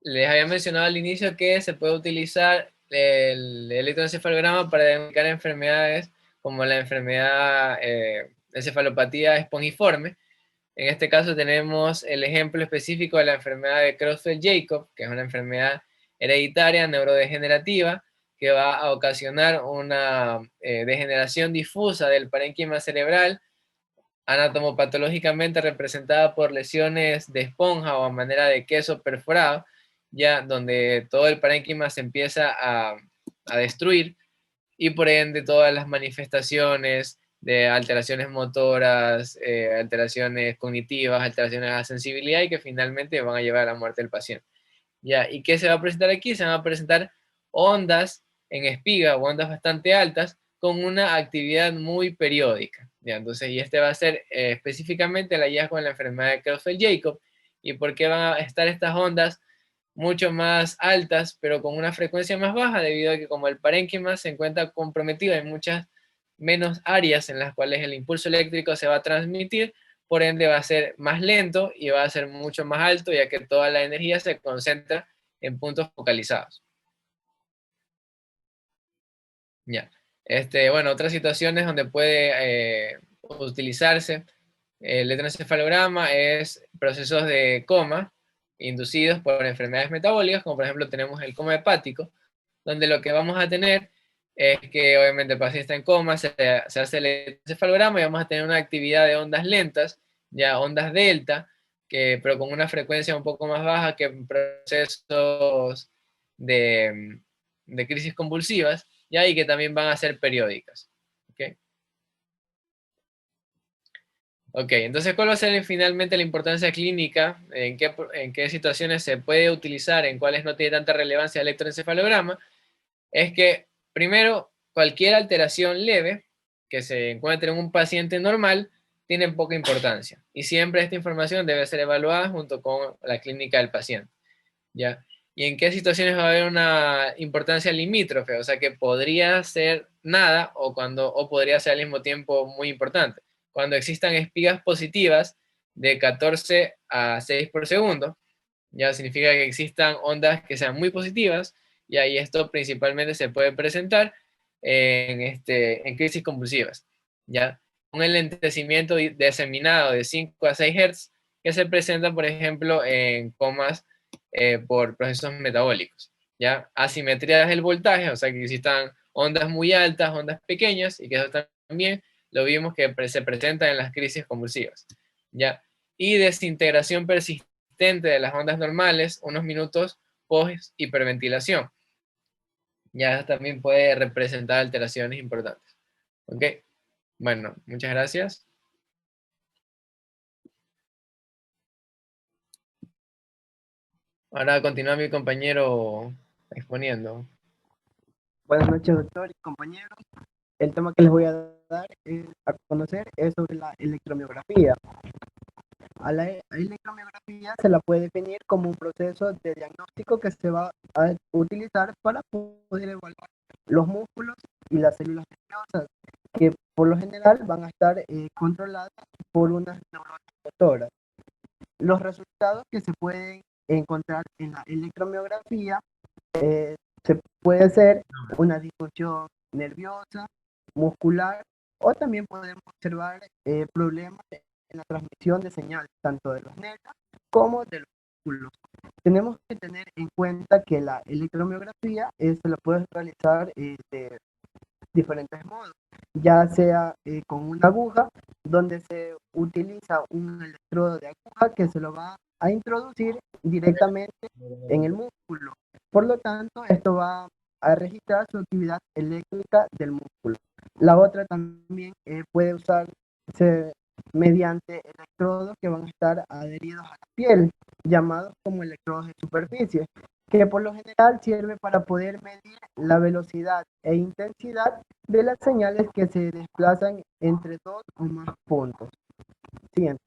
les había mencionado al inicio que se puede utilizar el electroencefalograma para diagnosticar enfermedades como la enfermedad encefalopatía espongiforme. En este caso tenemos el ejemplo específico de la enfermedad de Creutzfeldt-Jakob, que es una enfermedad hereditaria neurodegenerativa que va a ocasionar una degeneración difusa del parénquima cerebral, anatomopatológicamente representada por lesiones de esponja o a manera de queso perforado, ya donde todo el parénquima se empieza a destruir, y por ende todas las manifestaciones de alteraciones motoras, alteraciones cognitivas, alteraciones a la sensibilidad, y que finalmente van a llevar a la muerte del paciente. ¿Ya? ¿Y qué se va a presentar aquí? Se van a presentar ondas en espiga o ondas bastante altas con una actividad muy periódica. ¿Ya? Entonces, y este va a ser específicamente el hallazgo en la enfermedad de Creutzfeldt-Jakob. ¿Y por qué van a estar estas ondas mucho más altas, pero con una frecuencia más baja? Debido a que como el parénquima se encuentra comprometido en muchas menos áreas en las cuales el impulso eléctrico se va a transmitir, por ende va a ser más lento y va a ser mucho más alto, ya que toda la energía se concentra en puntos focalizados. Ya. Bueno, otras situaciones donde puede utilizarse el electroencefalograma es procesos de coma inducidos por enfermedades metabólicas, como por ejemplo tenemos el coma hepático, donde lo que vamos a tener es que obviamente el paciente está en coma, se hace el electroencefalograma y vamos a tener una actividad de ondas lentas, ya ondas delta, pero con una frecuencia un poco más baja que en procesos de crisis convulsivas, ya, y que también van a ser periódicas. Ok, entonces, ¿cuál va a ser finalmente la importancia clínica? ¿En qué situaciones se puede utilizar? ¿En cuáles no tiene tanta relevancia el electroencefalograma? Es que, primero, cualquier alteración leve que se encuentre en un paciente normal tiene poca importancia. Y siempre esta información debe ser evaluada junto con la clínica del paciente, ¿ya? ¿Y en qué situaciones va a haber una importancia limítrofe? O sea, que podría ser nada o podría ser al mismo tiempo muy importante. Cuando existan espigas positivas de 14 a 6 por segundo, ya significa que existan ondas que sean muy positivas, y ahí esto principalmente se puede presentar en crisis convulsivas, ¿ya? Un enlentecimiento diseminado de 5 a 6 Hz que se presenta, por ejemplo, en comas por procesos metabólicos, ¿ya? Asimetrías del voltaje, o sea que existan ondas muy altas, ondas pequeñas, y que eso también lo vimos que se presenta en las crisis convulsivas, ¿ya? y desintegración persistente de las ondas normales unos minutos post hiperventilación. Ya también puede representar alteraciones importantes. ¿Ok? Bueno, muchas gracias. Ahora continúa mi compañero exponiendo. Buenas noches, doctor y compañeros. El tema que les voy a dar a conocer es sobre la electromiografía. A la electromiografía se la puede definir como un proceso de diagnóstico que se va a utilizar para poder evaluar los músculos y las células nerviosas, que por lo general van a estar controladas por unas neuronas motoras. Los resultados que se pueden encontrar en la electromiografía se puede ser una disfunción nerviosa, muscular, o también podemos observar problemas en la transmisión de señales, tanto de los nervios como de los músculos. Tenemos que tener en cuenta que la electromiografía se la puede realizar de diferentes modos, ya sea con una aguja, donde se utiliza un electrodo de aguja que se lo va a introducir directamente en el músculo. Por lo tanto, esto va a registrar su actividad eléctrica del músculo. La otra también puede usarse mediante electrodos que van a estar adheridos a la piel, llamados como electrodos de superficie, que por lo general sirve para poder medir la velocidad e intensidad de las señales que se desplazan entre dos o más puntos. Siguiente.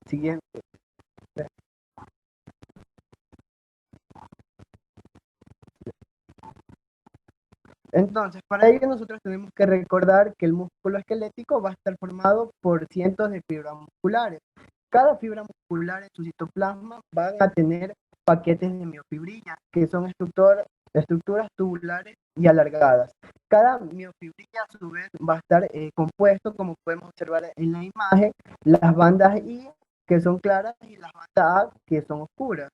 Siguiente. Entonces, para ello nosotros tenemos que recordar que el músculo esquelético va a estar formado por cientos de fibras musculares. Cada fibra muscular en su citoplasma van a tener paquetes de miofibrillas, que son estructuras tubulares y alargadas. Cada miofibrilla a su vez va a estar compuesto, como podemos observar en la imagen, las bandas I, que son claras, y las bandas A, que son oscuras.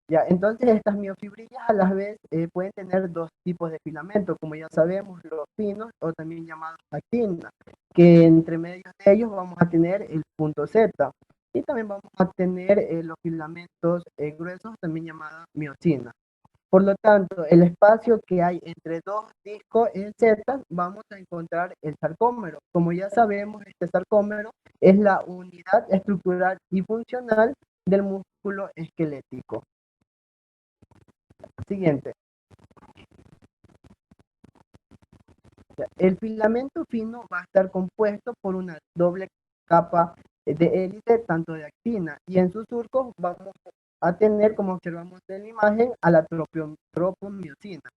Ya, entonces estas miofibrillas a la vez pueden tener dos tipos de filamento, como ya sabemos, los finos o también llamados actina, que entre medio de ellos vamos a tener el punto Z, y también vamos a tener los filamentos gruesos, también llamados miosina. Por lo tanto, el espacio que hay entre dos discos en Z, vamos a encontrar el sarcómero. Como ya sabemos, este sarcómero es la unidad estructural y funcional del músculo esquelético. Siguiente. El filamento fino va a estar compuesto por una doble capa de hélice, tanto de actina, y en sus surcos vamos a tener, como observamos en la imagen, a la tropomiosina,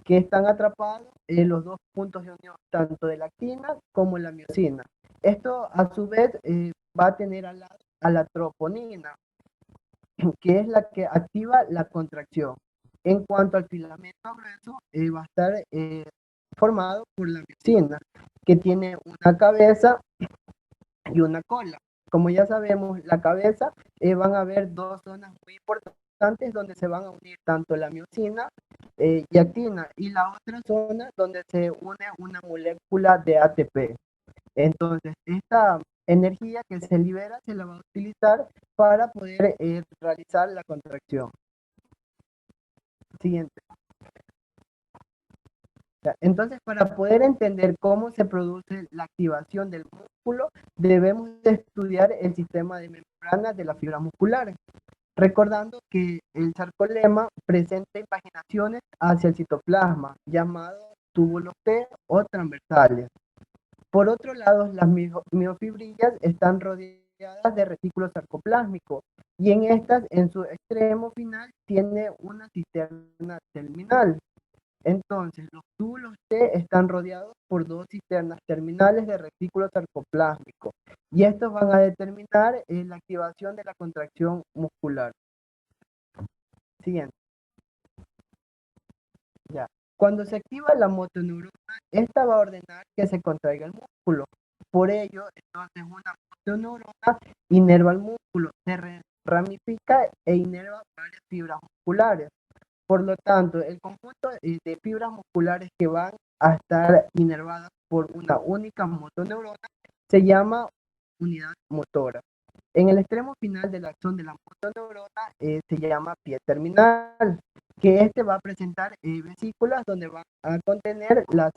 que están atrapados en los dos puntos de unión, tanto de la actina como la miosina. Esto, a su vez, va a tener a la troponina, que es la que activa la contracción. En cuanto al filamento grueso, va a estar formado por la miosina, que tiene una cabeza y una cola. Como ya sabemos, la cabeza van a haber dos zonas muy importantes donde se van a unir tanto la miosina y actina, y la otra zona donde se une una molécula de ATP. Entonces, esta energía que se libera se la va a utilizar para poder realizar la contracción. Siguiente. Entonces, para poder entender cómo se produce la activación del músculo, debemos estudiar el sistema de membranas de las fibras musculares, recordando que el sarcolema presenta impaginaciones hacia el citoplasma, llamados túbulos T o transversales. Por otro lado, las miofibrillas están rodeadas de retículo sarcoplásmico, y en estas, en su extremo final, tiene una cisterna terminal. Entonces, los túbulos T están rodeados por dos cisternas terminales de retículo sarcoplásmico, y estos van a determinar la activación de la contracción muscular. Siguiente. Ya. Cuando se activa la motoneurona, esta va a ordenar que se contraiga el músculo. Por ello, entonces una motoneurona inerva el músculo, se ramifica e inerva varias fibras musculares. Por lo tanto, el conjunto de fibras musculares que van a estar inervadas por una única motoneurona se llama unidad motora. En el extremo final de la acción de la motoneurona se llama pie terminal, que este va a presentar vesículas donde va a contener la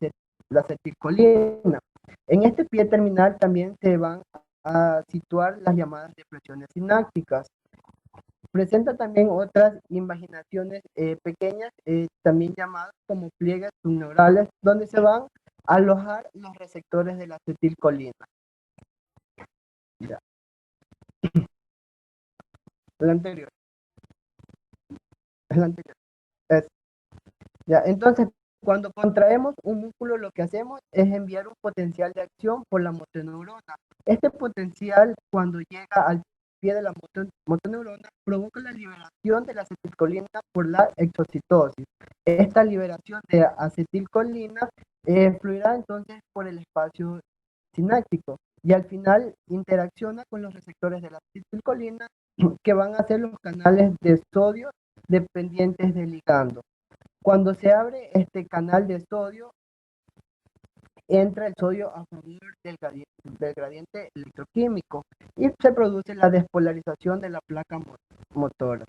acetilcolina. En este pie terminal también se van a situar las llamadas depresiones sinápticas. Presenta también otras invaginaciones pequeñas, también llamadas como pliegues subneurales, donde se van a alojar los receptores de la acetilcolina. Ya. El anterior. El anterior. Es. Ya. Entonces, cuando contraemos un músculo, lo que hacemos es enviar un potencial de acción por la motoneurona. Este potencial, cuando llega al pie de la motoneurona, provoca la liberación de la acetilcolina por la exocitosis. Esta liberación de acetilcolina fluirá entonces por el espacio sináptico y al final interacciona con los receptores de la acetilcolina que van a ser los canales de sodio dependientes del ligando. Cuando se abre este canal de sodio, entra el sodio a favor del gradiente electroquímico y se produce la despolarización de la placa motora.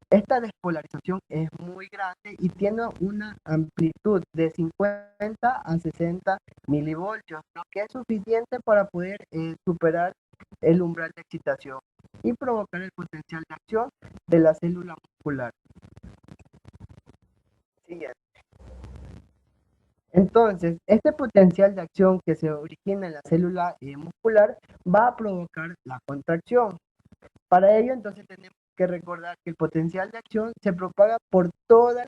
Esta despolarización es muy grande y tiene una amplitud de 50 a 60 milivoltios, lo que es suficiente para poder superar el umbral de excitación y provocar el potencial de acción de la célula muscular. Siguiente. Entonces, este potencial de acción que se origina en la célula muscular va a provocar la contracción. Para ello, entonces, tenemos que recordar que el potencial de acción se propaga por toda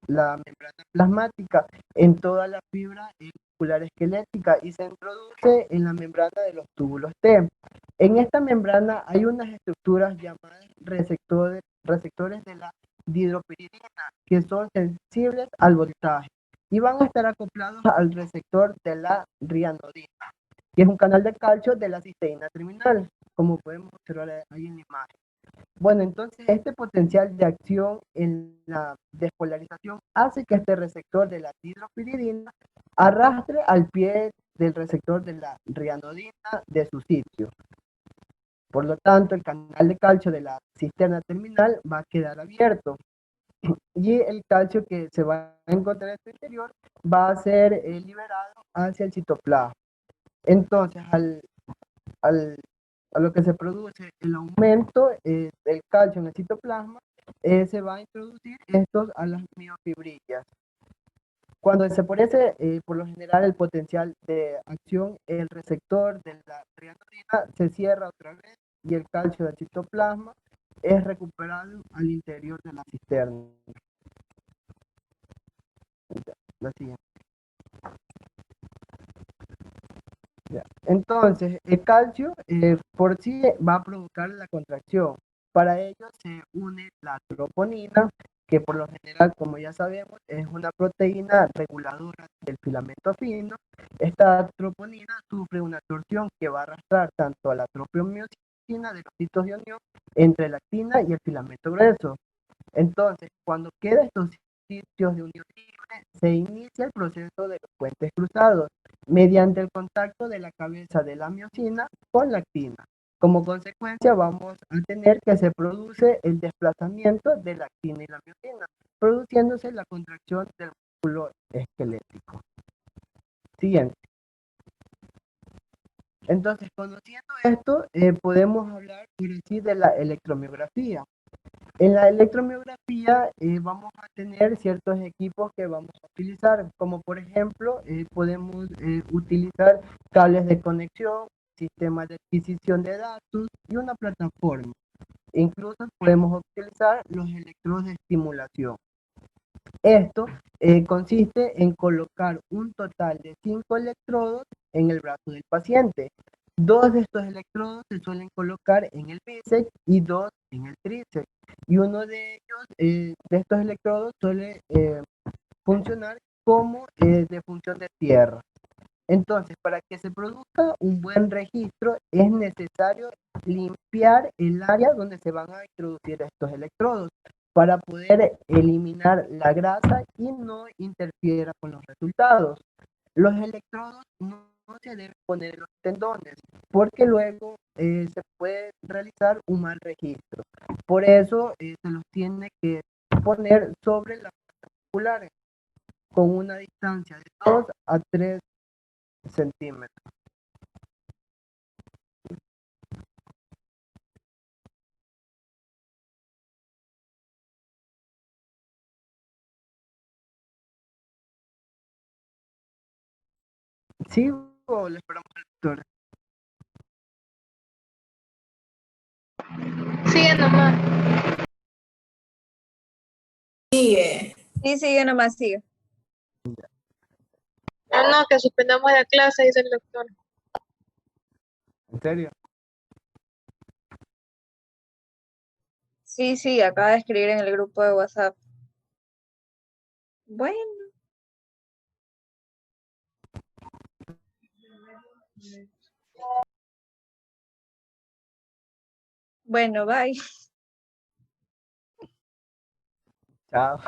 la membrana plasmática, en toda la fibra muscular esquelética y se introduce en la membrana de los túbulos T. En esta membrana hay unas estructuras llamadas receptores de la dihidropiridina, que son sensibles al voltaje y van a estar acoplados al receptor de la rianodina, que es un canal de calcio de la cisteína terminal, como podemos observar ahí en la imagen. Bueno, entonces este potencial de acción en la despolarización hace que este receptor de la dihidropiridina arrastre al pie del receptor de la rianodina de su sitio. Por lo tanto, el canal de calcio de la cisterna terminal va a quedar abierto y el calcio que se va a encontrar en su interior va a ser liberado hacia el citoplasma. Entonces, a lo que se produce el aumento del calcio en el citoplasma, se va a introducir estos a las miofibrillas. Cuando se parece, por lo general, el potencial de acción, el receptor de la rianodina se cierra otra vez y el calcio del citoplasma es recuperado al interior de la cisterna. La siguiente. Ya. Entonces, el calcio por sí va a provocar la contracción. Para ello se une la troponina, que por lo general, como ya sabemos, es una proteína reguladora del filamento fino. Esta troponina sufre una torsión que va a arrastrar tanto a la tropiomiosina de los sitios de unión entre la actina y el filamento grueso. Entonces, cuando quedan estos sitios de unión libre, se inicia el proceso de los puentes cruzados mediante el contacto de la cabeza de la miosina con la actina. Como consecuencia, vamos a tener que se produce el desplazamiento de la actina y la miosina, produciéndose la contracción del músculo esquelético. Siguiente. Entonces, conociendo esto, podemos hablar de la electromiografía. En la electromiografía vamos a tener ciertos equipos que vamos a utilizar, como por ejemplo podemos utilizar cables de conexión, sistemas de adquisición de datos y una plataforma. Incluso podemos utilizar los electrodos de estimulación. Esto consiste en colocar un total de 5 electrodos en el brazo del paciente. 2 de estos electrodos se suelen colocar en el bíceps y 2 en el tríceps. Y uno de ellos, de estos electrodos, suele funcionar como de función de tierra. Entonces, para que se produzca un buen registro, es necesario limpiar el área donde se van a introducir estos electrodos. para poder eliminar la grasa y no interfiera con los resultados. Los electrodos no se deben poner en los tendones porque luego se puede realizar un mal registro. Por eso se los tiene que poner sobre las musculares con una distancia de 2 a 3 centímetros. ¿Sí o le esperamos al doctor? Sigue nomás. Sigue. Sí, sigue nomás, sigue. No, que suspendamos la clase, dice el doctor. ¿En serio? Sí, sí, acaba de escribir en el grupo de WhatsApp. Bueno. Bueno, bye. Chao.